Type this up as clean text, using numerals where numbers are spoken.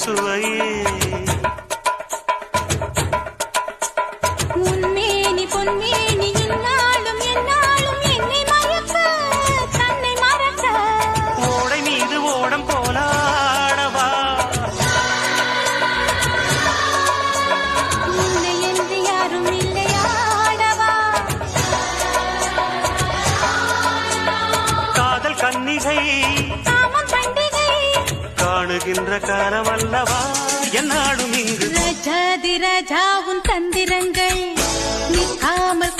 சுவையே உன்மேனி பொன்மேனி இந்நாளும் எந்நாளும் என்னை மயக்க தன்னை மறக்க ஓடை மீது ஓடம் போலாடவா உன்னை என்று யாரும் இல்லையாடவா காதல் கன்னிகை காமம் பண்டிகை காணுகின்ற காலமல்லவா என்னாலும் இங்கு ரஜாதி ரஜாவும் தந்திரங்கள் நிற்காமல்